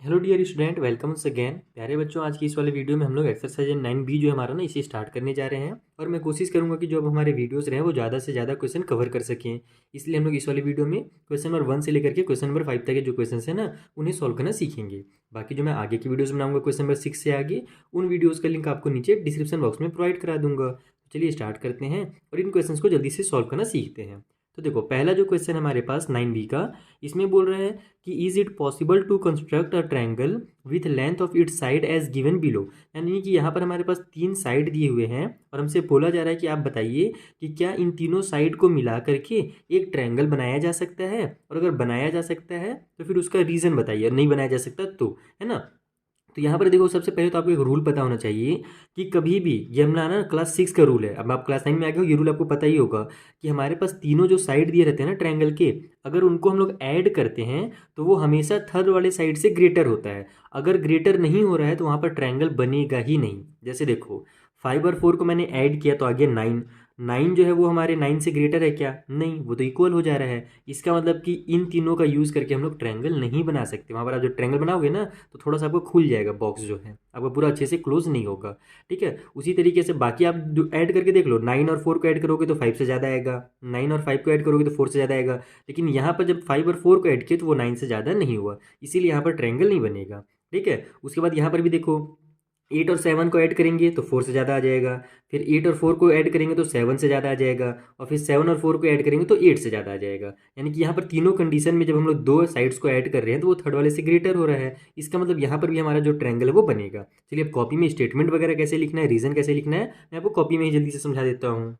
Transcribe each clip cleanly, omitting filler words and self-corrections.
Hello dear student, welcome once again. प्यारे बच्चों, आज की इस वाले वीडियो में हम लोग एक्सरसाइज 9B जो है हमारा ना इसे स्टार्ट करने जा रहे हैं। और मैं कोशिश करूंगा कि जो अब हमारे वीडियोस रहे वो ज़्यादा से ज़्यादा क्वेश्चन कवर कर सकें। इसलिए हम लोग इस वाले वीडियो में क्वेश्चन नंबर 1 से लेकर के क्वेश्चन नंबर 5 तक के जो क्वेश्चन है ना उन्हें सॉल्व करना सीखेंगे। बाकी जो मैं आगे की वीडियोज़ बनाऊंगा क्वेश्चन नंबर 6 से आगे, उन वीडियोज़ का लिंक आपको नीचे डिस्क्रिप्शन बॉक्स में प्रोवाइड करा दूंगा। तो चलिए स्टार्ट करते हैं और इन क्वेश्चन को जल्दी से सॉल्व करना सीखते हैं। तो देखो, पहला जो क्वेश्चन हमारे पास 9B का, इसमें बोल रहा है कि is it possible to construct a triangle with length of its side as given below. यानी कि यहाँ पर हमारे पास 3 साइड दिए हुए हैं और हमसे बोला जा रहा है कि आप बताइए कि क्या इन तीनों साइड को मिला करके एक ट्रायंगल बनाया जा सकता है, और अगर बनाया जा सकता है तो फिर उसका रीज़न बताइए, और नहीं बनाया जा सकता तो, है ना। तो यहाँ पर देखो, सबसे पहले तो आपको एक रूल पता होना चाहिए कि कभी भी, ये हमने ना क्लास 6 का रूल है, अब आप क्लास 9 में आ गए हो, ये रूल आपको पता ही होगा कि हमारे पास तीनों जो साइड दिए रहते हैं ना ट्रायंगल के, अगर उनको हम लोग ऐड करते हैं तो वो हमेशा थर्ड वाले साइड से ग्रेटर होता है। अगर ग्रेटर नहीं हो रहा है तो वहाँ पर ट्रायंगल बनेगा ही नहीं। जैसे देखो, 5 और 4 को मैंने ऐड किया तो आ गया 9। 9 जो है वो हमारे 9 से ग्रेटर है क्या? नहीं, वो तो इक्वल हो जा रहा है। इसका मतलब कि इन तीनों का यूज़ करके हम लोग ट्रायंगल नहीं बना सकते। वहाँ पर आप जो ट्रायंगल बनाओगे ना तो थोड़ा सा आपको खुल जाएगा, बॉक्स जो है आपका पूरा अच्छे से क्लोज नहीं होगा। ठीक है, उसी तरीके से बाकी आप ऐड करके देख लो। 9 और 4 को ऐड करोगे तो 5 से ज़्यादा आएगा, 9 और 5 को ऐड करोगे तो 4 से ज़्यादा आएगा। लेकिन यहाँ पर जब 5 और 4 को ऐड किए तो वो 9 से ज़्यादा नहीं हुआ, इसीलिए यहाँ पर ट्रायंगल नहीं बनेगा। ठीक है, उसके बाद यहाँ पर भी देखो, 8 और 7 को ऐड करेंगे तो 4 से ज़्यादा आ जाएगा, फिर 8 और 4 को ऐड करेंगे तो 7 से ज़्यादा आ जाएगा, और फिर 7 और 4 को ऐड करेंगे तो 8 से ज़्यादा आ जाएगा। यानी कि यहाँ पर तीनों कंडीशन में जब हम लोग दो साइड्स को ऐड कर रहे हैं तो वो थर्ड वाले से ग्रेटर हो रहा है। इसका मतलब यहाँ पर भी हमारा जो ट्रायंगल है वो बनेगा। चलिए, अब कॉपी में स्टेटमेंट वगैरह कैसे लिखना है, रीज़न कैसे लिखना है, मैं आपको कॉपी में ही जल्दी से समझा देता हूँ।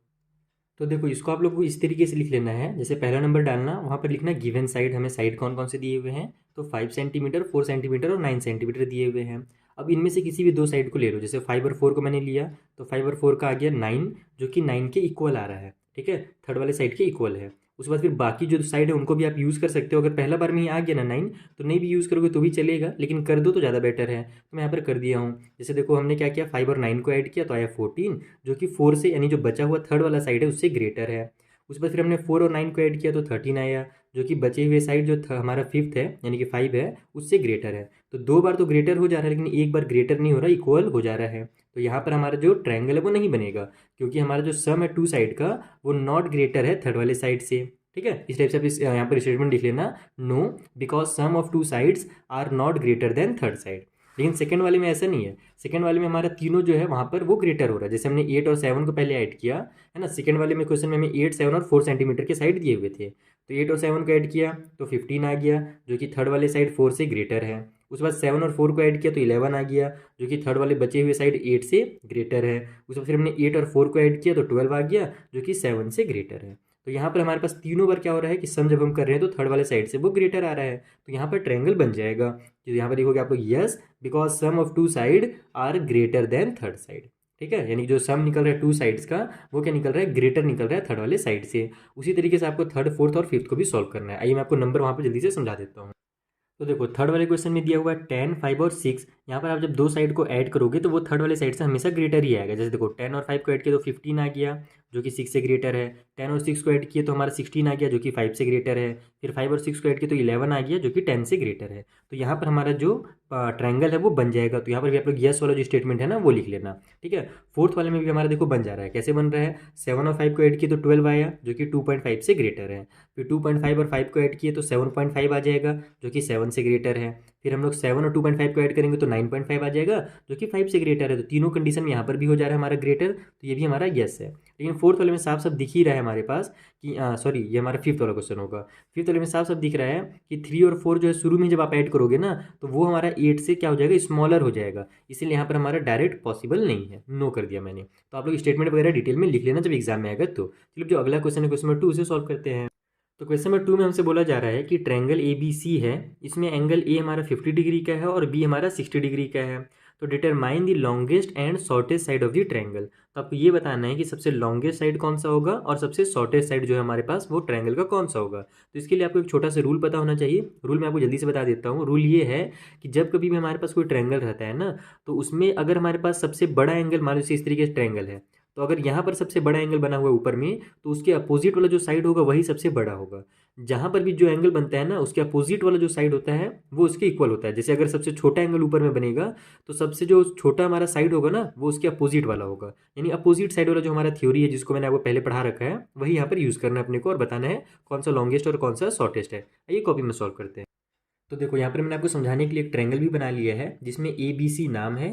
तो देखो, इसको आप लोग को इस तरीके से लिख लेना है। जैसे पहला नंबर डालना, वहाँ पर लिखना गिवन साइड, हमें साइड कौन कौन से दिए हुए हैं, तो 5 सेंटीमीटर, 4 सेंटीमीटर और 9 सेंटीमीटर दिए हुए हैं। अब इनमें से किसी भी दो साइड को ले लो। जैसे 5 और 4 को मैंने लिया तो 5 और 4 का आ गया 9, जो कि 9 के इक्वल आ रहा है। ठीक है, थर्ड वाले साइड के इक्वल है। उसके बाद फिर बाकी जो साइड है उनको भी आप यूज़ कर सकते हो। अगर पहला बार में ही आ गया ना 9, तो नहीं भी यूज़ करोगे तो भी चलेगा, लेकिन कर दो तो ज़्यादा बेटर है। तो मैं यहाँ पर कर दिया हूँ। जैसे देखो, हमने क्या किया, 5 और 9 को ऐड किया तो आया 14, जो कि 4 से, यानी जो बचा हुआ थर्ड वाला साइड है उससे ग्रेटर है। उसके बाद फिर हमने 4 और 9 को ऐड किया तो 13 आया, जो कि बचे हुए साइड जो हमारा फिफ्थ है यानी कि 5 है उससे ग्रेटर है। तो दो बार तो ग्रेटर हो जा रहा है, लेकिन एक बार ग्रेटर नहीं हो रहा, इक्वल हो जा रहा है। तो यहाँ पर हमारा जो ट्रायंगल है वो नहीं बनेगा, क्योंकि हमारा जो सम है टू साइड का वो नॉट ग्रेटर है थर्ड वाले साइड से। ठीक है, इस टाइप से आप यहाँ पर स्टेटमेंट लिख लेना, no because sum of two sides are not greater than third side. लेकिन सेकंड वाले में ऐसा नहीं है। सेकंड वाले में हमारा तीनों जो है वहाँ पर वो ग्रेटर हो रहा है। जैसे हमने 8 और 7 को पहले ऐड किया है ना, सेकंड वाले में क्वेश्चन में हमें 8, 7 और 4 सेंटीमीटर के साइड दिए हुए थे, तो 8 और 7 को ऐड किया तो 15 आ गया, जो कि थर्ड वाले साइड 4 से ग्रेटर है। उसके बाद 7 और 4 को ऐड किया तो 11 आ गया, जो कि थर्ड वाले बचे हुए साइड 8 से ग्रेटर है। उसके बाद फिर हमने 8 और 4 को ऐड किया तो 12 आ गया, जो कि 7 से ग्रेटर है। तो यहाँ पर हमारे पास तीनों बार क्या हो रहा है कि सम जब हम कर रहे हैं तो थर्ड वाले साइड से वो ग्रेटर आ रहा है, तो यहाँ पर ट्रायंगल बन जाएगा। तो यहाँ पर देखोगे आप लोग, yes because sum of two side are greater than third side. ठीक है, यानी जो सम निकल रहा है टू साइड्स का वो क्या निकल रहा है, ग्रेटर निकल रहा है थर्ड वाले साइड से। उसी तरीके से आपको थर्ड, फोर्थ और फिफ्थ को भी सॉल्व करना है। आइए मैं आपको नंबर वहाँ पर जल्दी से समझा देता हूँ। तो देखो, थर्ड वाले क्वेश्चन में दिया हुआ है 10, 5 और 6। यहाँ पर आप जब दो साइड को ऐड करोगे तो वो थर्ड वाले साइड से हमेशा ग्रेटर ही आएगा। जैसे देखो, 10 और 5 को ऐड किया तो 15 आ गया, जो कि 6 से ग्रेटर है। 10 और 6 को ऐड किया तो हमारा 16 आ गया, जो कि 5 से ग्रेटर है। फिर 5 और 6 को ऐड किया तो 11 आ गया, जो कि 10 से ग्रेटर है। तो यहाँ पर हमारा जो ट्रायंगल है वो बन जाएगा। तो यहाँ पर भी आप लोग यस वाला जो स्टेटमेंट है ना वो लिख लेना। ठीक है, फोर्थ वाले में भी हमारा देखो बन जा रहा है। कैसे बन रहा है, 7 और 5 को ऐड किए तो 12 आया, जो कि 2.5 से ग्रेटर है। फिर 2.5 और 5 को ऐड किए तो 7.5 आ जाएगा, जो कि 7 से ग्रेटर है। फिर हम लोग 7 और 2.5 को ऐड करेंगे तो 9.5 आ जाएगा, जो कि 5 से ग्रेटर है। तो तीनों कंडीशन में यहाँ पर भी हो जा रहा है हमारा ग्रेटर, तो ये भी हमारा यस है। लेकिन फोर्थ वाले में साफ साफ दिख ही रहा है हमारे पास कि सॉरी, ये हमारा फिफ्थ वाला क्वेश्चन होगा। फिफ्थ वाले में साफ साफ दिख रहा है कि 3 और 4 जो है शुरू में जब आप ऐड करोगे ना तो वो हमारा 8 से क्या हो जाएगा, स्मॉलर हो जाएगा। इसलिए यहाँ पर हमारा डायरेक्ट पॉसिबल नहीं है, नो कर दिया मैंने। तो आप लोग स्टेटमेंट वगैरह डिटेल में लिख लेना जब एग्जाम में आएगा। तो चलिए, जो अगला क्वेश्चन है क्वेश्चन नंबर 2 उसे सॉल्व करते हैं। तो क्वेश्चन नंबर 2 में हमसे बोला जा रहा है कि ट्रायंगल ए बी सी है, इसमें एंगल ए हमारा 50 डिग्री का है और बी हमारा 60 डिग्री का है। तो determine the longest and shortest side of the triangle. तो आपको ये बताना है कि सबसे लॉन्गेस्ट साइड कौन सा होगा और सबसे शॉर्टेस्ट साइड जो है हमारे पास वो ट्रायंगल का कौन सा होगा। तो इसके लिए आपको एक छोटा सा रूल पता होना चाहिए। रूल मैं आपको जल्दी से बता देता हूँ। रूल ये है कि जब कभी भी हमारे पास कोई ट्रायंगल रहता है ना, तो उसमें अगर हमारे पास सबसे बड़ा एंगल, मान लो इस तरीके से ट्रायंगल है, तो अगर यहाँ पर सबसे बड़ा एंगल बना हुआ है ऊपर में, तो उसके अपोजिट वाला जो साइड होगा वही सबसे बड़ा होगा। जहाँ पर भी जो एंगल बनता है ना, उसके अपोजिट वाला जो साइड होता है वो उसके इक्वल होता है। जैसे अगर सबसे छोटा एंगल ऊपर में बनेगा, तो सबसे जो छोटा हमारा साइड होगा ना, वो उसके अपोजिट वाला होगा। यानी अपोजिट साइड वाला जो हमारा थ्योरी है, जिसको मैंने आपको पहले पढ़ा रखा है, वही यहाँ पर यूज़ करना है अपने को और बताना है कौन सा लॉन्गेस्ट और कौन सा शॉर्टेस्ट है। आइए कॉपी में सॉल्व करते हैं। तो देखो यहाँ पर मैंने आपको समझाने के लिए एक ट्रायंगल भी बना लिया है, जिसमें ए बी सी नाम है।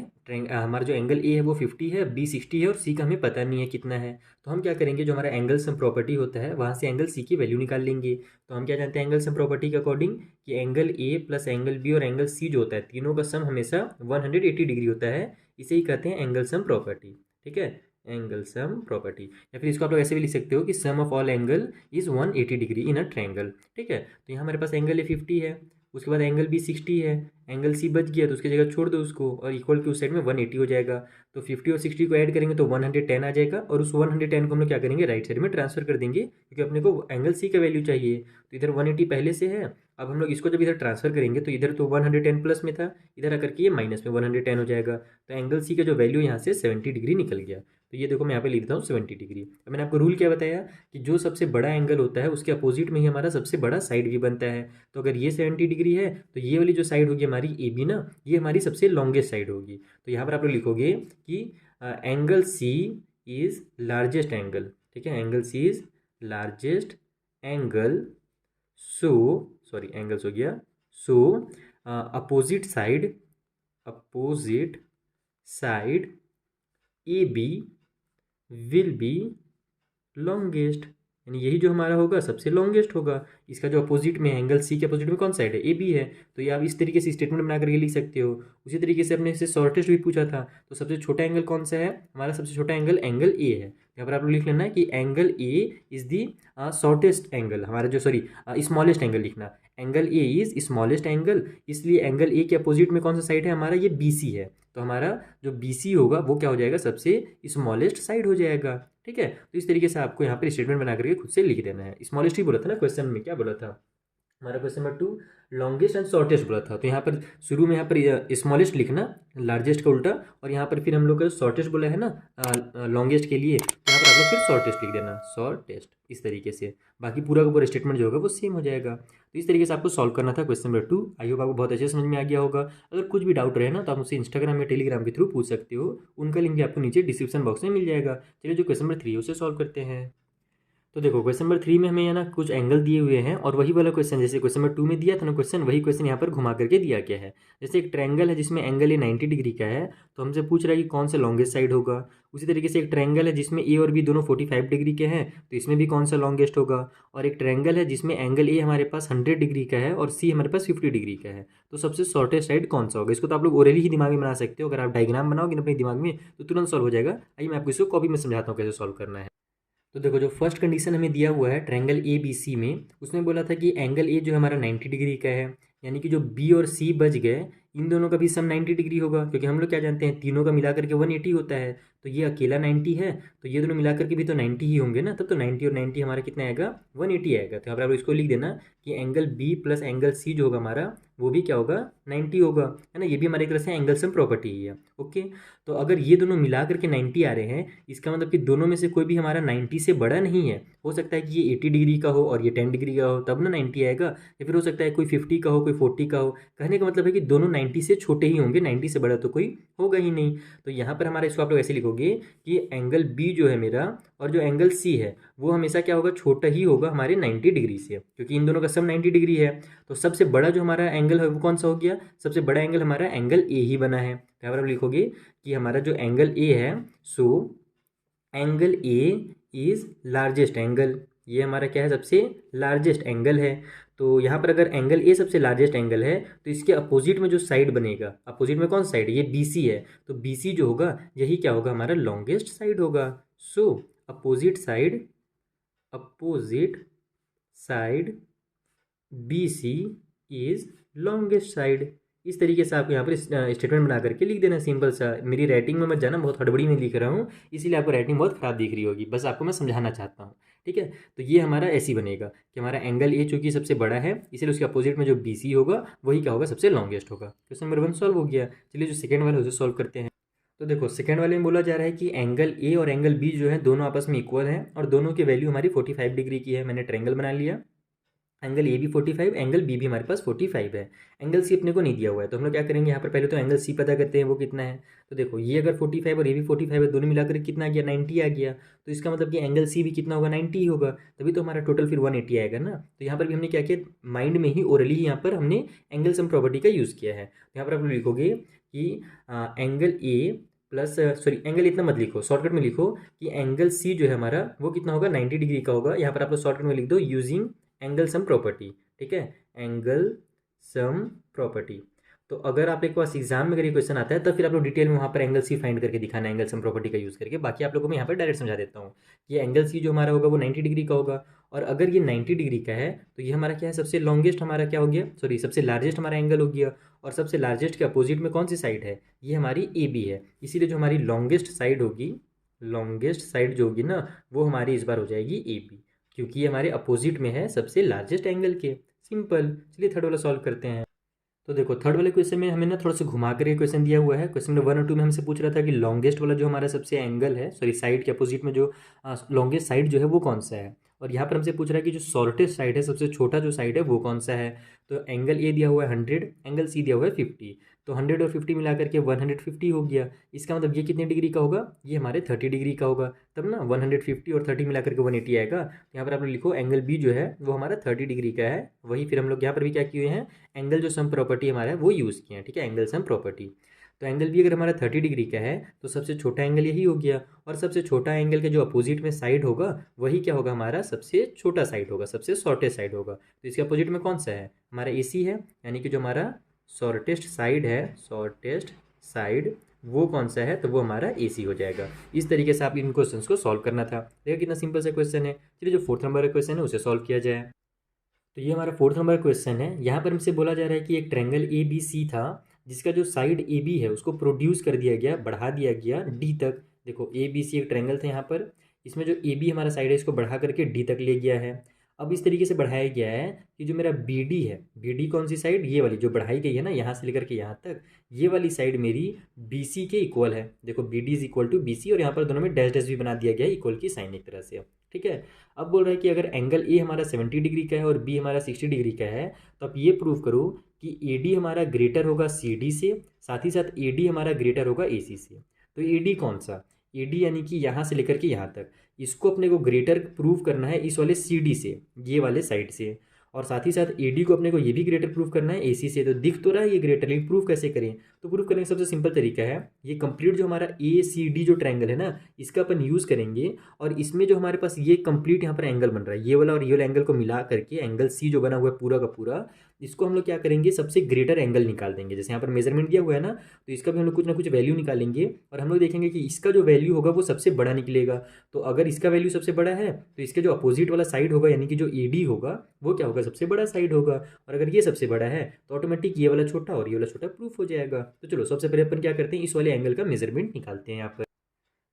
हमारा जो एंगल ए है वो 50 है, बी 60 है और सी का हमें पता नहीं है कितना है। तो हम क्या करेंगे, जो हमारा एंगल सम प्रॉपर्टी होता है वहाँ से एंगल सी की वैल्यू निकाल लेंगे। तो हम क्या जानते हैं एंगल सम प्रॉपर्टी के अकॉर्डिंग, कि angle A plus angle B और एंगल सी जो होता है, तीनों का सम हमेशा 180 डिग्री होता है। इसे ही कहते हैं एंगल सम प्रॉपर्टी। ठीक है, एंगल सम प्रॉपर्टी। या फिर इसको आप लोग ऐसे भी लिख सकते हो कि sum of all angle is 180 degree in a triangle. ठीक है, तो यहाँ हमारे पास एंगल ए 50 है, उसके बाद एंगल बी 60 है, एंगल सी बच गया तो उसकी जगह छोड़ दो उसको, और इक्वल के उस साइड में 180 हो जाएगा। तो 50 और 60 को ऐड करेंगे तो 110 आ जाएगा, और उस 110 को हम लोग क्या करेंगे, राइट साइड में ट्रांसफर कर देंगे, क्योंकि अपने को एंगल सी का वैल्यू चाहिए। तो इधर 180 पहले से है, अब हम लोग इसको जब इधर ट्रांसफर करेंगे तो इधर तो 110 प्लस में था, इधर आकर के ये माइनस में 110 हो जाएगा। तो एंगल सी का जो वैल्यू यहाँ से 70 डिग्री निकल गया। तो ये देखो मैं यहाँ पे लिख देता हूँ 70 डिग्री। अब मैंने आपको रूल क्या बताया, कि जो सबसे बड़ा एंगल होता है उसके अपोजिट में ही हमारा सबसे बड़ा साइड भी बनता है। तो अगर ये 70 डिग्री है, तो ये वाली जो साइड होगी हमारी ए बी ना, ये हमारी सबसे लॉन्गेस्ट साइड होगी। तो यहाँ पर आप लोग लिखोगे कि angle C is largest angle. ठीक है, angle C is largest angle, so sorry angles हो गया, so opposite side, opposite side A B will be longest. यानी यही जो हमारा होगा सबसे लॉन्गेस्ट होगा। इसका जो अपोजिट में एंगल सी के अपोजिट में कौन साइड है, ए बी है। तो ये आप इस तरीके से स्टेटमेंट बना करके लिख सकते हो। उसी तरीके से अपने से शॉर्टेस्ट भी पूछा था, तो सबसे छोटा एंगल कौन सा है, हमारा सबसे छोटा एंगल एंगल ए है। यहाँ पर आप लोग लिख लेना है कि angle A is the shortest angle, हमारा जो सॉरी स्मॉलेस्ट एंगल लिखना, angle A is smallest angle. इसलिए एंगल ए के अपोजिट में कौन सा साइड है हमारा, ये बी सी है। तो हमारा जो बी सी होगा वो क्या हो जाएगा, सबसे स्मॉलेस्ट साइड हो जाएगा। ठीक है, तो इस तरीके से आपको यहाँ पर स्टेटमेंट बना करके खुद से लिख देना है। स्मॉलेस्ट ही बोला था ना क्वेश्चन में, क्या बोला था हमारा question number 2, longest and shortest बोला था। तो यहाँ पर शुरू में यहाँ पर स्मॉलेस्ट लिखना, लार्जेस्ट का उल्टा, और यहाँ पर फिर हम लोग का शॉर्टेस्ट बोला है ना लॉन्गेस्ट के लिए, तो यहाँ पर आप लोग फिर शॉर्टेस्ट लिख देना, शॉर्टेस्ट, इस तरीके से। बाकी पूरा का पूरा स्टेटमेंट जो होगा वो सेम हो जाएगा। तो इस तरीके से आपको सॉल्व करना था क्वेश्चन नंबर 2। आई होप आपको बहुत अच्छे समझ में आ गया होगा। अगर कुछ भी डाउट रहे ना, तो आप मुझसे इंस्टाग्राम या टेलीग्राम के थ्रू पूछ सकते हो, उनका लिंक भी आपको नीचे डिस्क्रिप्शन बॉक्स में मिल जाएगा। चलिए जो क्वेश्चन नंबर 3 है उसे सॉल्व करते हैं। तो देखो क्वेश्चन नंबर 3 में हमें है ना कुछ एंगल दिए हुए हैं, और वही वाला क्वेश्चन जैसे क्वेश्चन नंबर 2 में दिया था ना क्वेश्चन, वही क्वेश्चन यहाँ पर घुमा करके दिया गया है। जैसे एक ट्रायंगल है जिसमें एंगल ए 90 डिग्री का है, तो हमसे पूछ रहा है कि कौन सा लॉन्गेस्ट साइड होगा। उसी तरीके से एक ट्रायंगल है जिसमें ए और बी दोनों 45 डिग्री के हैं, तो इसमें भी कौन सा लॉन्गेस्ट होगा। और एक ट्रायंगल है जिसमें एंगल ए हमारे पास 100 डिग्री का है और सी हमारे पास 50 डिग्री का है, तो सबसे शॉर्टेस्ट साइड कौन सा होगा। इसको तो आप लोग ओरली ही दिमाग में बना सकते हो, अगर आप डायग्राम बनाओगे ना अपने दिमाग में तो तुरंत सॉल्व हो जाएगा। आइए मैं आपको इसको कॉपी में समझाता हूँ कैसे सॉल्व करना है। तो देखो जो फर्स्ट कंडीशन हमें दिया हुआ है ट्रायंगल ए बी सी में, उसमें बोला था कि एंगल ए जो हमारा 90 डिग्री का है, यानी कि जो बी और सी बच गए इन दोनों का भी सम 90 डिग्री होगा, क्योंकि हम लोग क्या जानते हैं तीनों का मिला करके 180 होता है। तो ये अकेला 90 है, तो ये दोनों मिला करके भी तो 90 ही होंगे ना, तब तो 90 और 90 हमारा कितना आएगा, 180 आएगा। तो यहाँ पर आप इसको लिख देना कि angle B plus angle C जो होगा हमारा, वो भी क्या होगा, 90 होगा, है ना। ये भी हमारी एक तरह से एंगल सम प्रॉपर्टी ही है। ओके, तो अगर ये दोनों मिला करके 90 आ रहे हैं, इसका मतलब कि दोनों में से कोई भी हमारा 90 से बड़ा नहीं है। हो सकता है कि ये 80 डिग्री का हो और ये 10 डिग्री का हो, तब ना 90 आएगा। या फिर हो सकता है कोई 50 का हो, कोई 40 का हो। कहने का मतलब है कि दोनों 90 से छोटे ही होंगे, 90 से बड़ा तो कोई होगा ही नहीं। तो यहाँ पर हमारा इसको आप लोग ऐसे लिखोगे कि एंगल बी जो है मेरा और जो एंगल सी है वो हमेशा क्या होगा, छोटा ही होगा हमारे 90 डिग्री से, क्योंकि इन दोनों का सम 90 डिग्री है। तो सबसे बड़ा जो हमारा एंगल है वो कौन सा हो गया, सबसे बड़ा एंगल हमारा एंगल ए ही बना है। तो यहाँ पर आप लिखोगे कि हमारा जो एंगल ए है, so angle A is largest angle. ये हमारा क्या है, सबसे लार्जेस्ट एंगल है। तो यहाँ पर अगर एंगल ए सबसे लार्जेस्ट एंगल है, तो इसके अपोजिट में जो साइड बनेगा, अपोजिट में कौन सा साइड है, ये बी सी है। तो बी सी जो होगा यही क्या होगा, हमारा लॉन्गेस्ट साइड होगा। So opposite side, opposite side B C is longest side. इस तरीके से आपको यहाँ पर स्टेटमेंट बना करके लिख देना, सिंपल सा। मेरी राइटिंग में मत जाना, बहुत हड़बड़ी में लिख रहा हूँ, इसीलिए आपको राइटिंग बहुत खराब दिख रही होगी, बस आपको मैं समझाना चाहता हूँ। ठीक है, तो ये हमारा ऐसी बनेगा कि हमारा एंगल ए चूंकि सबसे बड़ा है, इसलिए उसके अपोजिट में जो बी सी होगा वही क्या होगा, सबसे लॉन्गेस्ट होगा। क्वेश्चन नंबर 1 सॉल्व हो गया। चलिए जो सेकंड वाला है उसे सॉल्व करते हैं। तो देखो सेकंड वाले में बोला जा रहा है कि एंगल ए और एंगल बी जो है दोनों आपस में इक्वल हैं और दोनों की वैल्यू हमारी 45 डिग्री की है। मैंने ट्रायंगल बना लिया, एंगल ए भी 45, एंगल बी भी हमारे पास 45 है। एंगल सी अपने को नहीं दिया हुआ है, तो हम लोग क्या करेंगे यहाँ पर पहले तो एंगल सी पता करते हैं वो कितना है। तो देखो ये अगर 45 और ये भी 45 है, दोनों मिलाकर कितना आ गया, 90 आ गया। तो इसका मतलब कि एंगल सी भी कितना होगा, 90 ही होगा, तभी तो हमारा टोटल फिर 180 आएगा ना। तो यहाँ पर भी हमने क्या किया, माइंड में ही ओरली यहाँ पर हमने एंगल सम प्रॉपर्टी का यूज़ किया है। तो यहाँ पर आप लोग लिखोगे कि angle A plus sorry angle इतना मत लिखो, शॉर्टकट में लिखो कि एंगल सी जो है हमारा वो कितना होगा, 90 डिग्री का होगा। यहाँ पर आप लोग शॉर्टकट में लिख दो यूजिंग एंगल सम प्रॉपर्टी, ठीक है, एंगल सम प्रॉपर्टी। तो अगर आप एक पास एग्जाम में अगर ये क्वेश्चन आता है तो फिर आप लोग डिटेल में वहाँ पर एंगल सी फाइंड करके दिखाना है एंगल सम प्रॉपर्टी का यूज़ करके। बाकी आप लोगों को मैं यहाँ पर डायरेक्ट समझा देता हूँ कि एंगल सी जो हमारा होगा वो 90 डिग्री का होगा, और अगर ये 90 डिग्री का है तो ये हमारा क्या है, सबसे लॉन्गेस्ट हमारा क्या हो गया, सॉरी सबसे लार्जेस्ट हमारा एंगल हो गया। और सबसे लार्जेस्ट के अपोजिट में कौन सी साइड है, ये हमारी ए बी है। इसीलिए जो हमारी लॉन्गेस्ट साइड होगी, लॉन्गेस्ट साइड जो होगी ना वो हमारी इस बार हो जाएगी ए बी, क्योंकि ये हमारे अपोजिट में है सबसे लार्जेस्ट एंगल के। सिंपल। चलिए थर्ड वाला सॉल्व करते हैं। तो देखो थर्ड वाले क्वेश्चन में हमें ना थोड़ा सा घुमा कर क्वेश्चन दिया हुआ है। क्वेश्चन नंबर 1 और 2 में हमसे पूछ रहा था कि लॉन्गेस्ट वाला जो हमारा सबसे एंगल है, सॉरी साइड के अपोजिट में जो लॉन्गेस्ट साइड जो है वो कौन सा है, और यहाँ पर हमसे पूछ रहा है कि जो शॉर्टेस्ट साइड है, सबसे छोटा जो साइड है वो कौन सा है। तो एंगल ए दिया हुआ है 100, एंगल सी दिया हुआ है 50। तो 100 और 50 मिला करके 150 हो गया। इसका मतलब ये कितने डिग्री का होगा, ये हमारे 30 डिग्री का होगा। तब ना 150 और 30 मिला करके 180 आएगा। तो यहाँ पर आप लोग लिखो एंगल बी जो है वो हमारा 30 डिग्री का है। वही फिर हम लोग यहाँ पर भी क्या किए हैं, एंगल जो सम प्रॉपर्टी हमारा है वो यूज़ किए हैं, ठीक है, एंगल सम प्रॉपर्टी। तो एंगल भी अगर हमारा 30 डिग्री का है तो सबसे छोटा एंगल यही हो गया, और सबसे छोटा एंगल के जो अपोजिट में साइड होगा वही क्या होगा, हमारा सबसे छोटा साइड होगा, सबसे शॉर्टेस्ट साइड होगा। तो इसके अपोजिट में कौन सा है, हमारा ए सी है, यानी कि जो हमारा शॉर्टेस्ट साइड है, शॉर्टेस्ट साइड वो कौन सा है, तो वो हमारा ए सी हो जाएगा। इस तरीके से आप इन क्वेश्चंस को सॉल्व करना था। देखिए कितना सिंपल सा क्वेश्चन है। चलिए जो फोर्थ नंबर का क्वेश्चन है उसे सॉल्व किया जाए। तो ये हमारा फोर्थ नंबर क्वेश्चन है। यहाँ पर हमसे बोला जा रहा है कि एक ट्रायंगल ए बी सी था, जिसका जो साइड ए बी है उसको प्रोड्यूस कर दिया गया, बढ़ा दिया गया डी तक। देखो ए बी सी एक ट्रायंगल था यहाँ पर, इसमें जो ए बी हमारा साइड है इसको बढ़ा करके डी तक ले गया है। अब इस तरीके से बढ़ाया गया है कि जो मेरा बी डी है, बी डी कौन सी साइड, ये वाली जो बढ़ाई गई है ना यहाँ से लेकर के यहाँ तक, ये वाली साइड मेरी बी सी के इक्वल है। देखो B D is equal to B C, और यहाँ पर दोनों में डैश डैश भी बना दिया गया है, इक्वल की साइन एक तरह से, ठीक है। अब बोल रहा है कि अगर एंगल ए हमारा 70 डिग्री का है और बी हमारा 60 डिग्री का है, तो आप ये प्रूव करो कि ए डी हमारा ग्रेटर होगा सी डी से, साथ ही साथ ए डी हमारा ग्रेटर होगा ए सी से। तो ए डी कौन सा, ए डी यानी कि यहाँ से लेकर के यहाँ तक, इसको अपने को ग्रेटर प्रूव करना है इस वाले सी डी से, ये वाले साइड से, और साथ ही साथ ए डी को अपने को ये भी ग्रेटर प्रूव करना है ए सी से। तो दिख तो रहा है ये ग्रेटर, लेकिन प्रूव कैसे करें, तो प्रूव करने का सबसे सिंपल तरीका है, ये कंप्लीट जो हमारा ए सी डी जो ट्रायंगल है ना इसका अपन यूज़ करेंगे, और इसमें जो हमारे पास ये कंप्लीट यहाँ पर एंगल बन रहा है, ये वाला और ये वाला एंगल को मिला करके एंगल सी जो बना हुआ है पूरा का पूरा, इसको हम लोग क्या करेंगे, सबसे ग्रेटर एंगल निकाल देंगे। जैसे यहाँ पर मेजरमेंट दिया हुआ है ना, तो इसका भी हम लोग कुछ ना कुछ वैल्यू निकालेंगे, और हम लोग देखेंगे कि इसका जो वैल्यू होगा वो सबसे बड़ा निकलेगा। तो अगर इसका वैल्यू सबसे बड़ा है तो इसके जो अपोजिट वाला साइड होगा, यानी कि जो ए डी होगा वो क्या होगा, सबसे बड़ा साइड होगा। और अगर ये सबसे बड़ा है तो ऑटोमेटिक ये वाला छोटा और ये वाला छोटा प्रूफ हो जाएगा। तो चलो सबसे पहले अपन क्या करते हैं, इस वाले एंगल का मेजरमेंट निकालते हैं। यहाँ पर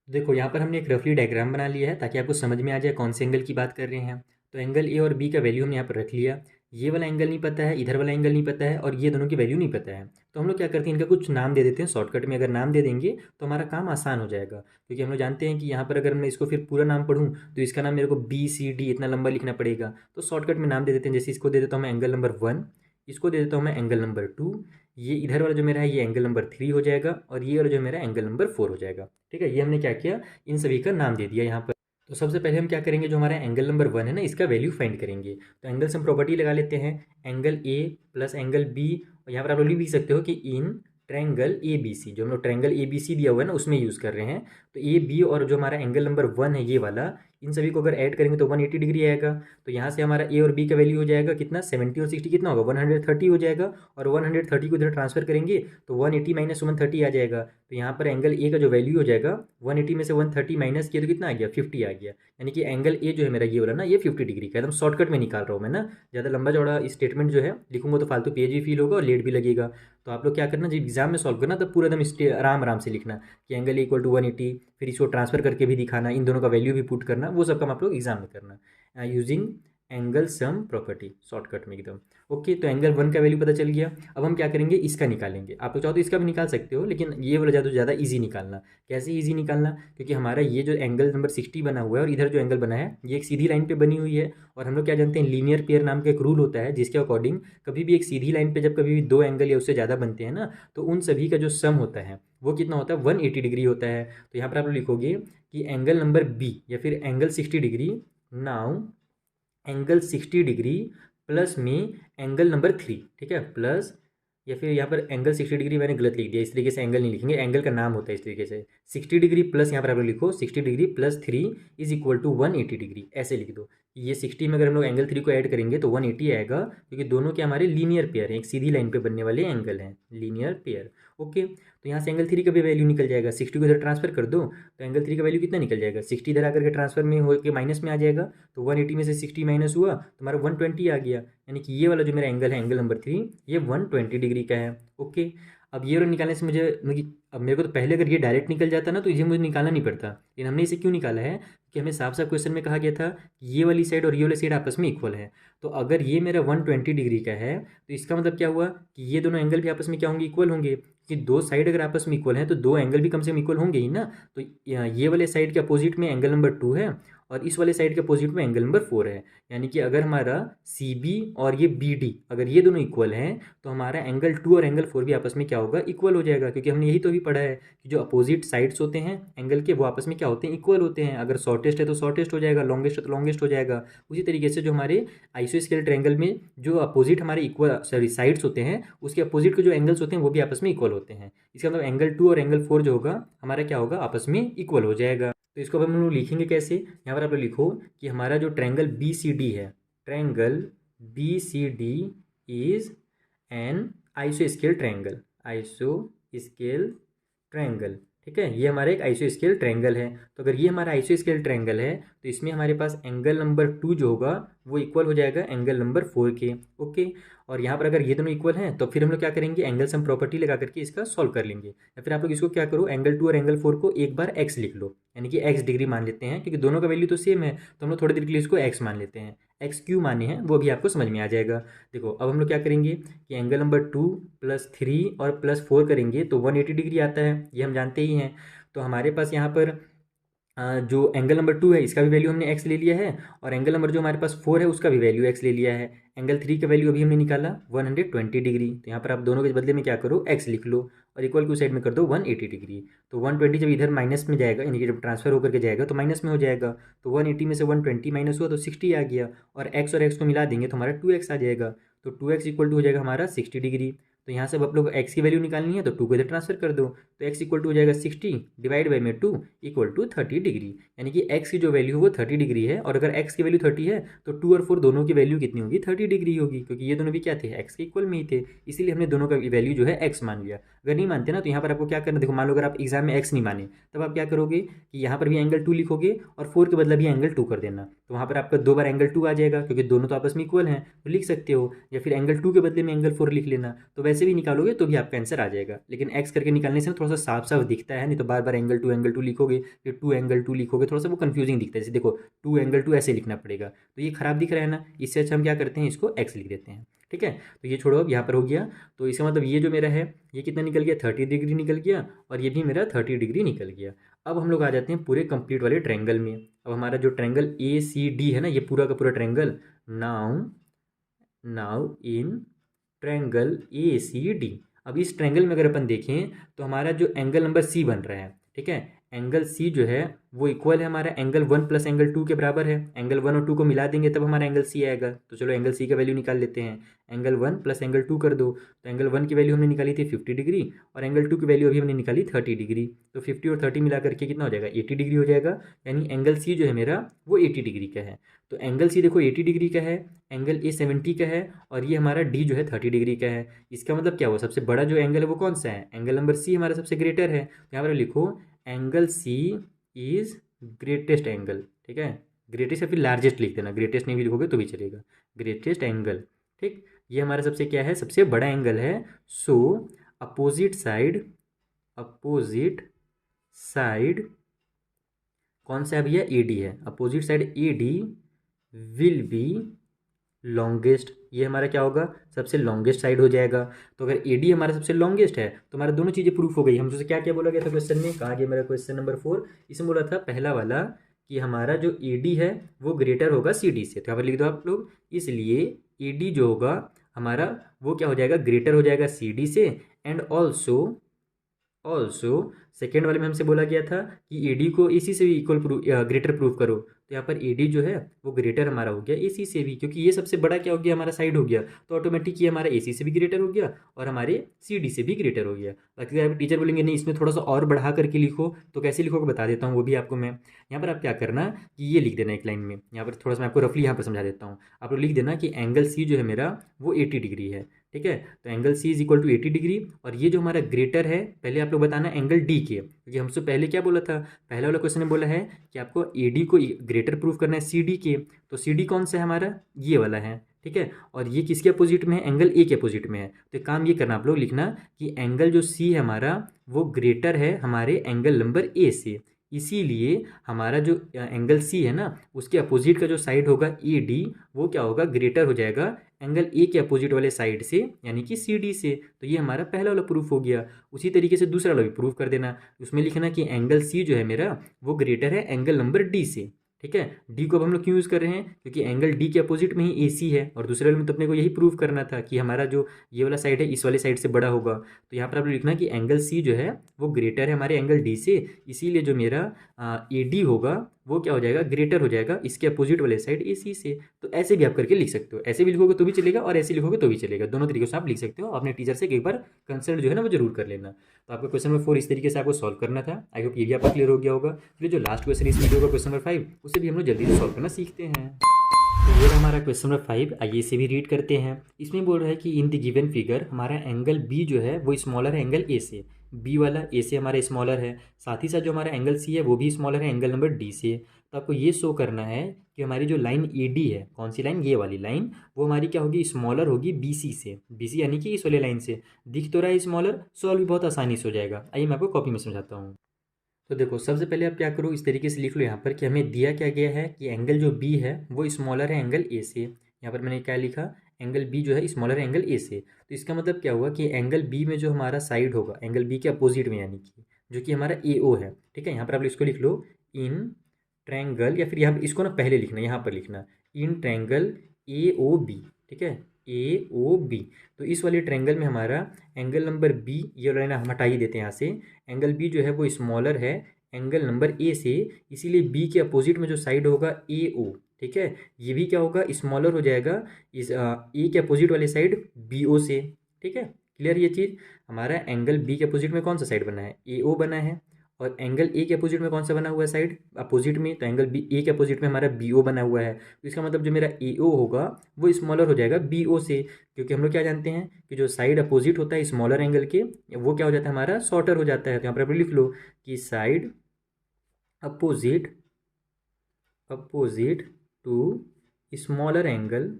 देखो यहाँ पर हमने एक रफली डायग्राम बना लिया है ताकि आपको समझ में आ जाए कौन से एंगल की बात कर रहे हैं। तो एंगल ए और बी का वैल्यू हमने यहाँ पर रख लिया। ये वाला एंगल नहीं पता है, इधर वाला एंगल नहीं पता है, और ये दोनों की वैल्यू नहीं पता है। तो हम लोग क्या करते हैं, इनका कुछ नाम दे देते हैं शॉर्टकट में। अगर नाम दे देंगे तो हमारा काम आसान हो जाएगा, क्योंकि हम लोग जानते हैं कि यहाँ पर अगर मैं इसको फिर पूरा नाम पढ़ूँ तो इसका नाम मेरे को बी सी डी इतना लंबा लिखना पड़ेगा। तो शॉर्टकट में नाम दे देते हैं। जैसे इसको दे देता हूँ मैं एंगल नंबर 1, इसको दे देता हूँ मैं एंगल नंबर 2, ये इधर वाला जो मेरा है ये एंगल नंबर 3 हो जाएगा, और ये वाला जो मेरा एंगल नंबर 4 हो जाएगा, ठीक है। ये हमने क्या किया, इन सभी का नाम दे दिया यहाँ पर। तो सबसे पहले हम क्या करेंगे, जो हमारा एंगल नंबर 1 है ना इसका वैल्यू फाइंड करेंगे। तो एंगल सम प्रॉपर्टी लगा लेते हैं, angle A plus angle B, और यहाँ पर आप लोग लिख भी सकते हो कि इन ट्रायंगल ए बी सी, जो हम लोग ट्रायंगल ए बी सी दिया हुआ है ना उसमें यूज़ कर रहे हैं। तो ए बी और जो हमारा एंगल नंबर 1 है ये वाला, इन सभी को अगर ऐड करेंगे तो 180 डिग्री आएगा। तो यहाँ से हमारा ए और बी का वैल्यू हो जाएगा कितना, 70 और 60 कितना होगा, 130 हो जाएगा। और 130 को इधर ट्रांसफर करेंगे तो 180 माइनस 130 आ जाएगा। तो यहाँ पर एंगल ए का जो वैल्यू हो जाएगा 180 में से 130 माइनस किया तो कितना आ गया, 50 आ गया। यानी कि एंगल ए जो है मेरा ये वाला ना ये 50 डिग्री का, एकदम शॉर्टकट में निकाल रहा हूँ मैं ना। ज़्यादा लंबा चौड़ा स्टेटमेंट जो है लिखूंगा तो फालतू पेज भी फील होगा और लेट भी लगेगा। तो आप लोग क्या करना, जब एग्जाम में सॉल्व करना तब पूरा एकदम आराम आराम से लिखना कि एंगल इक्वल टू 180, फिर इसको ट्रांसफर करके भी दिखाना, इन दोनों का वैल्यू भी पुट करना, वो सब काम आप लोग एग्जाम में करना using angle sum property, shortcut में एकदम। ओके, तो एंगल 1 का वैल्यू पता चल गया। अब हम क्या करेंगे, इसका निकालेंगे। आप लोग चाहो तो इसका भी निकाल सकते हो, लेकिन ये वाला ज़्यादा ईजी निकालना। कैसे ईजी निकालना, क्योंकि हमारा ये जो एंगल नंबर 60 बना हुआ है और इधर जो एंगल बना है ये एक सीधी लाइन पे बनी हुई है। और हम लोग क्या जानते हैं, लीनियर पेयर नाम का एक रूल होता है जिसके अकॉर्डिंग कभी भी एक सीधी लाइन पे जब कभी भी दो एंगल या उससे ज़्यादा बनते हैं ना, तो उन सभी का जो सम होता है वो कितना होता है, 180 डिग्री होता है। तो यहाँ पर आप लोग लिखोगे कि एंगल नंबर बी या फिर angle 60 degree, now angle 60 degree plus में एंगल नंबर 3, ठीक है, प्लस, या फिर यहाँ पर एंगल 60 डिग्री मैंने गलत लिख दिया, इस तरीके से एंगल नहीं लिखेंगे, एंगल का नाम होता है इस तरीके से। 60 डिग्री प्लस यहाँ पर आप लोग लिखो 60 degree plus 3 is equal to 180 degree, ऐसे लिख दो। ये 60 में अगर हम लोग एंगल 3 को ऐड करेंगे तो 180 आएगा, क्योंकि दोनों के हमारे लीनियर पेयर हैं, एक सीधी लाइन पे बनने वाले एंगल हैं, लीनियर पेयर। ओके, तो यहाँ से एंगल 3 का भी वैल्यू निकल जाएगा। 60 को इधर ट्रांसफर कर दो तो एंगल 3 का वैल्यू कितना निकल जाएगा, 60 इधर आकर के ट्रांसफर में हो के माइनस में आ जाएगा, तो 180 में से 60 माइनस हुआ तो हमारा 120 आ गया। यानी कि ये वाला जो मेरा एंगल है, एंगल नंबर 3, ये 120 डिग्री का है। ओके, अब ये वाला निकालने से अब मेरे को तो पहले अगर ये डायरेक्ट निकल जाता ना तो इसे मुझे निकालना नहीं पड़ता, लेकिन हमने इसे क्यों निकाला है कि हमें साफ साफ क्वेश्चन में कहा गया था कि ये वाली साइड और ये वाली साइड आपस में इक्वल है। तो अगर ये मेरा 120 डिग्री का है तो इसका मतलब क्या हुआ कि ये दोनों एंगल भी आपस में क्या होंगे, इक्वल होंगे। कि दो साइड अगर आपस में इक्वल हैं तो दो एंगल भी कम से कम इक्वल होंगे ही ना। तो ये वाले साइड के अपोजिट में एंगल नंबर 2 है और इस वाले साइड के अपोजिट में एंगल नंबर 4 है। यानी कि अगर हमारा सी बी और ये बी डी अगर ये दोनों इक्वल हैं तो हमारा एंगल 2 और एंगल 4 भी आपस में क्या होगा, इक्वल हो जाएगा। क्योंकि हमने यही तो भी पढ़ा है कि जो अपोजिट साइड्स होते हैं एंगल के वो आपस में क्या होते हैं, इक्वल होते हैं। अगर शॉर्टेस्ट है तो शॉर्टेस्ट हो जाएगा, लॉन्गेस्ट है तो लॉन्गेस्ट हो जाएगा। उसी तरीके से जो हमारे आइसोस्केल ट्रायंगल में जो अपोजिट हमारे इक्वल सॉरी साइड्स होते हैं उसके अपोजिट के जो एंगल्स होते हैं वो भी आपस में इक्वल होते हैं। इसका मतलब एंगल 2 और एंगल 4 जो होगा हमारा क्या होगा, आपस में इक्वल हो जाएगा। तो इसको अब हम लोग लिखेंगे कैसे, यहाँ पर आप लोग लिखो कि हमारा जो ट्रायंगल बी सी डी है, triangle B C D is an आइसोस्केल triangle, आइसोस्केल triangle. ठीक है, ये हमारा एक आइसोस्केल ट्रायंगल है। तो अगर ये हमारा आइसोस्केल ट्रायंगल है तो इसमें हमारे पास एंगल नंबर 2 जो होगा वो इक्वल हो जाएगा एंगल नंबर 4 के। ओके, और यहाँ पर अगर ये दोनों इक्वल हैं तो फिर हम लोग क्या करेंगे, एंगल सम प्रॉपर्टी लगा करके इसका सॉल्व कर लेंगे। या फिर आप लोग इसको क्या करो, एंगल 2 और एंगल 4 को एक बार एक्स लिख लो, यानी कि एक्स डिग्री मान लेते हैं, क्योंकि दोनों का वैल्यू तो सेम है तो हम लोग थोड़ी देर के लिए इसको एक्स मान लेते हैं। एक्स क्यों माने हैं वो भी आपको समझ में आ जाएगा। देखो अब हम लोग क्या करेंगे कि एंगल नंबर 2 प्लस 3 और प्लस 4 करेंगे तो 180 डिग्री आता है, ये हम जानते ही हैं। तो हमारे पास यहाँ पर जो एंगल नंबर 2 है इसका भी वैल्यू हमने एक्स ले लिया है, और एंगल नंबर जो हमारे पास 4 है उसका भी वैल्यू एक्स ले लिया है। एंगल 3 का वैल्यू अभी हमने निकाला 120 डिग्री, तो यहाँ पर आप दोनों के बदले में क्या करो, एक्स लिख लो और इक्वल की साइड में कर दो 180 डिग्री। तो 120 जब इधर माइनस में जाएगा, यानी कि जब ट्रांसफर होकर के जाएगा तो माइनस में हो जाएगा। तो 180 में से 120 माइनस हुआ तो 60 आ गया, और एक्स को मिला देंगे तो हमारा 2x आ जाएगा। तो 2x इक्वल टू हो जाएगा हमारा 60 डिग्री। तो यहाँ से अब आप लोग x की वैल्यू निकालनी है तो 2 को इधर ट्रांसफर कर दो, तो x इक्वल टू हो जाएगा 60 डिवाइड बाई में 2 इक्वल टू 30 डिग्री। यानी कि x की जो वैल्यू है वो 30 डिग्री है, और अगर x की वैल्यू 30 है तो 2 और 4 दोनों की वैल्यू कितनी होगी, 30 डिग्री होगी, क्योंकि ये दोनों भी क्या थे, x के इक्वल में ही थे। इसीलिए हमने दोनों का वैल्यू जो है x मान लिया। अगर नहीं मानते ना तो यहाँ पर आपको क्या करना, देखो मान लो अगर आप एग्जाम में x नहीं माने तब आप क्या करोगे कि यहाँ पर भी एंगल 2 लिखोगे और 4 के बदला भी एंगल 2 कर देना, तो वहाँ पर आपका 2 बार एंगल 2 आ जाएगा, क्योंकि दोनों तो आपस में इक्वल हैं तो लिख सकते हो। या फिर एंगल 2 के बदले में एंगल 4 लिख लेना, तो वैसे भी निकालोगे तो भी आपका आंसर आ जाएगा। लेकिन x करके निकालने से थोड़ा सा साफ साफ दिखता है, नहीं तो बार बार एंगल 2 लिखोगे, फिर 2 एंगल 2 लिखोगे, थोड़ा सा वो कंफ्यूजिंग दिखता है। जैसे देखो 2 एंगल 2 ऐसे लिखना पड़ेगा तो ये खराब दिख रहा है ना, इससे अच्छा हम क्या करते हैं, इसको x लिख देते हैं। ठीक है, तो ये छोड़ो, अब यहाँ पर हो गया। तो इसका मतलब ये जो मेरा है ये कितना निकल गया, 30 डिग्री निकल गया, और ये भी मेरा 30 डिग्री निकल गया। अब हम लोग आ जाते हैं पूरे कंप्लीट वाले ट्रायंगल में। अब हमारा जो ट्रायंगल ए सी डी है ना, ये पूरा का पूरा triangle, now now in triangle A C D. अब इस ट्रायंगल में अगर अपन देखें तो हमारा जो एंगल नंबर सी बन रहा है, ठीक है, एंगल सी जो है वो इक्वल है हमारा एंगल 1 प्लस एंगल 2 के बराबर है। एंगल 1 और 2 को मिला देंगे तब हमारा एंगल सी आएगा। तो चलो एंगल सी का वैल्यू निकाल लेते हैं। एंगल 1 प्लस एंगल 2 कर दो, तो एंगल 1 की वैल्यू हमने निकाली थी 50 डिग्री, और एंगल 2 की वैल्यू अभी हमने निकाली 30 डिग्री। तो 50 और 30 मिला करके कितना हो जाएगा, 80 डिग्री हो जाएगा। यानी एंगल सी जो है मेरा वो 80 डिग्री का है। तो एंगल सी देखो 80 डिग्री का है, एंगल ए 70 का है, और ये हमारा डी जो है 30 डिग्री का है। इसका मतलब क्या हुआ, सबसे बड़ा जो एंगल है वो कौन सा है, एंगल नंबर सी हमारा सबसे ग्रेटर है। तो यहाँ पर लिखो angle C is greatest angle. ठीक है, ग्रेटेस्ट या फिर लार्जेस्ट लिख देना, ग्रेटेस्ट नहीं भी लिखोगे तो भी चलेगा, ग्रेटेस्ट एंगल। ठीक, ये हमारा सबसे क्या है, सबसे बड़ा एंगल है। सो अपोजिट साइड कौन सा है भैया, ए डी है। Opposite side A D will be longest, ये हमारा क्या होगा, सबसे लॉन्गेस्ट साइड हो जाएगा। तो अगर ए डी हमारा सबसे लॉन्गेस्ट है तो हमारा दोनों चीज़ें प्रूफ हो गई। हमसे क्या क्या बोला गया था क्वेश्चन में, कहा गया मेरा क्वेश्चन नंबर 4, इसमें बोला था पहला वाला कि हमारा जो ए डी है वो ग्रेटर होगा सी डी से। तो यहाँ पर लिख दो आप लोग, इसलिए ए डी जो होगा हमारा वो क्या हो जाएगा, ग्रेटर हो जाएगा सी डी से। एंड ऑल्सो सेकेंड वाले में हमसे बोला गया था कि ए डी को ए सी से भी इक्वल ग्रेटर प्रूव करो। तो यहाँ पर ए डी जो है वो ग्रेटर हमारा हो गया ए सी से भी, क्योंकि ये सबसे बड़ा क्या हो गया, हमारा साइड हो गया। तो ऑटोमेटिक ये हमारा ए सी से भी ग्रेटर हो गया और हमारे सी डी से भी ग्रेटर हो गया। बाकी अगर टीचर बोलेंगे नहीं इसमें थोड़ा सा और बढ़ा करके लिखो, तो कैसे लिखोगे बता देता हूँ वो भी आपको मैं। यहाँ पर आप क्या करना कि ये लिख देना एक लाइन में, यहाँ पर थोड़ा सा मैं आपको रफली यहाँ पर समझा देता हूँ। आप लोग लिख देना कि एंगल सी जो है मेरा वो 80 डिग्री है, ठीक है। तो angle C is equal to 80 degree, और ये जो हमारा ग्रेटर है पहले आप लोग बताना एंगल डी के, क्योंकि हमसे पहले क्या बोला था, पहले वाला क्वेश्चन में बोला है कि आपको ए डी को ग्रेटर प्रूफ करना है सी डी के। तो सी डी कौन सा है हमारा, ये वाला है, ठीक है। और ये किसके अपोजिट में है, एंगल ए के अपोजिट में है। तो काम ये करना आप लोग लिखना कि एंगल जो सी है हमारा वो ग्रेटर है हमारे एंगल नंबर ए से, इसीलिए हमारा जो एंगल सी है ना उसके अपोजिट का जो साइड होगा ए डी वो क्या होगा, ग्रेटर हो जाएगा एंगल ए के अपोजिट वाले साइड से, यानी कि सी डी से। तो ये हमारा पहला वाला प्रूफ हो गया। उसी तरीके से दूसरा वाला भी प्रूफ कर देना, उसमें लिखना कि एंगल सी जो है मेरा वो ग्रेटर है एंगल नंबर डी से, ठीक है। डी को अब हम लोग क्यों यूज़ कर रहे हैं, क्योंकि एंगल डी के अपोजिट में ही ए सी है, और दूसरे वाले में तो अपने को यही प्रूव करना था कि हमारा जो ये वाला साइड है इस वाले साइड से बड़ा होगा। तो यहाँ पर आप लोग लिखना कि एंगल सी जो है वो ग्रेटर है हमारे एंगल डी से, इसीलिए जो मेरा ए डी होगा वो क्या हो जाएगा, ग्रेटर हो जाएगा इसके अपोजिट वाले साइड ए सी से। तो ऐसे भी आप करके लिख सकते हो, ऐसे भी लिखोगे तो भी चलेगा और ऐसे लिखोगे तो भी चलेगा, दोनों तरीके से आप लिख सकते हो। अपने टीचर से एक बार कंसल्ट जो है ना वो जरूर कर लेना। तो आपका क्वेश्चन नंबर 4 इस तरीके से आपको सॉल्व करना था। आई होप ये भी आपका क्लियर हो गया होगा। फिर जो लास्ट क्वेश्चन इस वीडियो का क्वेश्चन नंबर 5, उसे भी हम लोग जल्दी से सॉल्व करना सीखते हैं। तो ये हमारा क्वेश्चन नंबर 5, आइए इसे भी रीड करते हैं। इसमें बोल रहा है कि इन द गिवन फिगर हमारा एंगल बी जो है वो स्मॉलर है एंगल ए से, बी वाला ए से हमारा स्मॉलर है, साथ ही साथ जो हमारा एंगल सी है वो भी स्मॉलर है एंगल नंबर डी से। तो आपको ये शो करना है कि हमारी जो लाइन ए डी है, कौन सी लाइन, ये वाली लाइन, वो हमारी क्या होगी, स्मॉलर होगी बी सी से, बी सी यानी कि इस वाली लाइन से। दिख तो रहा है स्मॉलर, सॉल्व भी बहुत आसानी से हो जाएगा। आइए मैं आपको कॉपी में समझाता हूँ। तो देखो सबसे पहले आप क्या करो, इस तरीके से लिख लो यहाँ पर कि हमें दिया क्या गया है कि एंगल जो बी है वो स्मॉलर है एंगल ए से। यहाँ पर मैंने क्या लिखा, एंगल बी जो है स्मॉलर है एंगल ए से। तो इसका मतलब क्या हुआ कि एंगल बी में जो हमारा साइड होगा एंगल बी के अपोजिट में, यानी कि जो कि हमारा ए ओ है, ठीक है। यहाँ पर आप इसको लिख लो इन ट्रैंगल, या फिर यहाँ पर इसको ना पहले लिखना, यहाँ पर लिखना in triangle A O B, ठीक है, ए ओ बी। तो इस वाले ट्रैंगल में हमारा एंगल नंबर बी, ये लाइन हम हटा ही देते हैं यहाँ से, एंगल बी जो है वो स्मॉलर है एंगल नंबर ए से, इसीलिए बी के अपोजिट में जो साइड होगा ए ओ, ठीक है, ये भी क्या होगा, स्मॉलर हो जाएगा इस ए के अपोजिट वाले साइड बी ओ से, ठीक है। क्लियर ये चीज़, हमारा एंगल बी के अपोजिट में कौन सा साइड बना है, ए ओ बना है, और एंगल ए के अपोजिट में कौन सा बना हुआ है साइड अपोजिट में, तो एंगल बी ए के अपोजिट में हमारा बी ओ बना हुआ है। तो इसका मतलब जो मेरा ए ओ होगा वो स्मॉलर हो जाएगा बी ओ से, क्योंकि हम लोग क्या जानते हैं कि जो साइड अपोजिट होता है स्मॉलर एंगल के, वो क्या हो जाता है, हमारा शॉर्टर हो जाता है। तो यहाँ पर आप लिख लो कि side opposite to smaller angle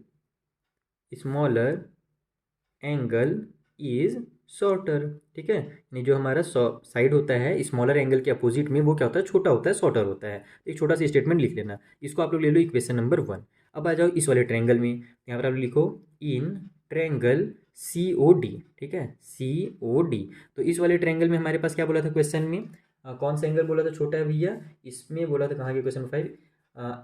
is shorter, ठीक है। यानी जो हमारा साइड होता है स्मॉलर एंगल के अपोजिट में वो क्या होता है, छोटा होता है, शॉर्टर होता है। एक छोटा सा स्टेटमेंट लिख लेना, इसको आप लोग ले लो इक्वेशन नंबर 1। अब आ जाओ इस वाले ट्रायंगल में, यहाँ पर आप लिखो in triangle C O D, ठीक है, सी ओ डी। तो इस वाले ट्रायंगल में हमारे पास क्या बोला था क्वेश्चन में, कौन सा एंगल बोला था छोटा है भैया, इसमें बोला था कहाँ के क्वेश्चन 5,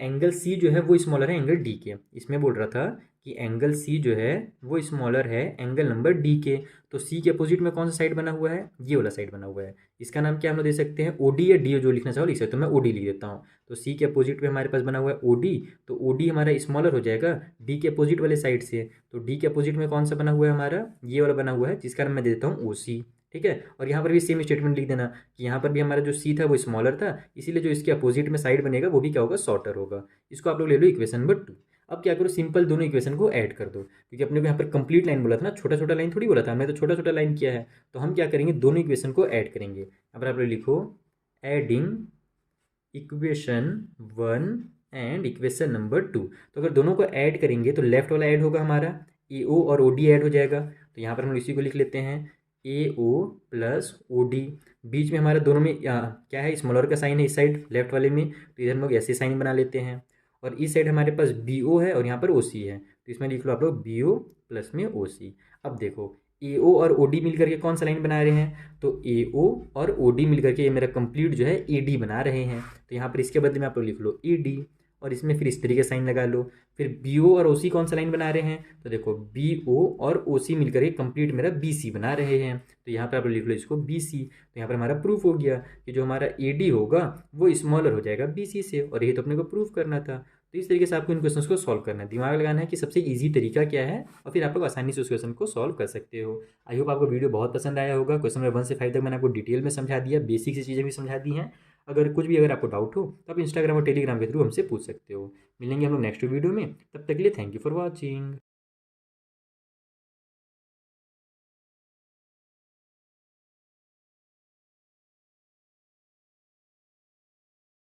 एंगल सी जो है वो स्मॉलर है एंगल डी के। इसमें बोल रहा था कि एंगल सी जो है वो स्मॉलर है एंगल नंबर डी के। तो सी के अपोजिट में कौन सा साइड बना हुआ है, ये वाला साइड बना हुआ है। इसका नाम क्या हम लोग दे सकते हैं, ओ डी या डी, जो लिखना चाहो लिख सकते हो, मैं ओ डी लिख देता हूँ। तो सी के अपोजिट में हमारे पास बना हुआ है ओ डी, तो ओ डी हमारा स्मॉलर हो जाएगा डी के अपोजिट वाले साइड से। तो डी के अपोजिट में कौन सा बना हुआ है हमारा, ये वाला बना हुआ है, जिसका नाम मैं दे देता हूँ ओ सी, ठीक है। और यहाँ पर भी सेम स्टेटमेंट लिख देना कि यहाँ पर भी हमारा जो सी था वो स्मॉलर था, इसीलिए जो इसके अपोजिट में साइड बनेगा वो भी क्या होगा, शॉर्टर होगा। इसको आप लोग ले लो इक्वेशन नंबर 2। अब क्या करो, सिंपल दोनों इक्वेशन को ऐड कर दो, क्योंकि अपने को यहाँ पर कंप्लीट लाइन बोला था ना, छोटा छोटा लाइन थोड़ी बोला था, हमने तो छोटा छोटा लाइन किया है। तो हम क्या करेंगे, दोनों इक्वेशन को ऐड करेंगे। यहाँ पर आप लोग लिखो adding equation 1 and equation number 2। तो अगर दोनों को ऐड करेंगे तो लेफ्ट वाला ऐड होगा हमारा, ए ओ और ओ डी ऐड हो जाएगा। तो यहाँ पर हम इसी को लिख लेते हैं ए ओ प्लस ओ डी। बीच में हमारा दोनों में क्या है, स्मॉलर का साइन है इस साइड लेफ्ट वाले में, तो इधर हम लोग ऐसे साइन बना लेते हैं। और इस साइड हमारे पास बी ओ है और यहाँ पर ओ सी है, तो इसमें लिख लो आप लोग बी ओ प्लस में ओ सी। अब देखो ए ओ और ओ डी मिल करके कौन सा लाइन बना रहे हैं, तो ए ओ और ओ डी मिल करके ये मेरा कंप्लीट जो है ए डी बना रहे हैं। तो यहाँ पर इसके बदले में आप लोग लिख लो ए डी और इसमें फिर इस तरीके साइन लगा लो। फिर बी ओ और ओ सी कौन सा लाइन बना रहे हैं, तो देखो बी ओ और ओ सी मिलकर के कंप्लीट मेरा बी सी बना रहे हैं। तो यहाँ पर आप लिख लो इसको बी सी। तो यहाँ पर हमारा प्रूफ हो गया कि जो हमारा ए डी होगा वो स्मॉलर हो जाएगा बी सी से, और ये तो अपने को प्रूफ करना था। तो इस तरीके से आपको इन क्वेश्चंस को सॉल्व करना है, दिमाग लगाना है कि सबसे इजी तरीका क्या है, और फिर आप लोग आसानी से उस क्वेश्चन को सॉल्व कर सकते हो। आई होप आपको वीडियो बहुत पसंद आया होगा। क्वेश्चन नंबर 1 से 5 तक मैंने आपको डिटेल में समझा दिया, बेसिक सी चीज़ें भी समझा दी हैं। अगर आपको डाउट हो तो आप इंस्टाग्राम और टेलीग्राम के थ्रू हमसे पूछ सकते हो। मिलेंगे हम लोग नेक्स्ट वीडियो में, तब तक के लिए थैंक यू फॉर वॉचिंग।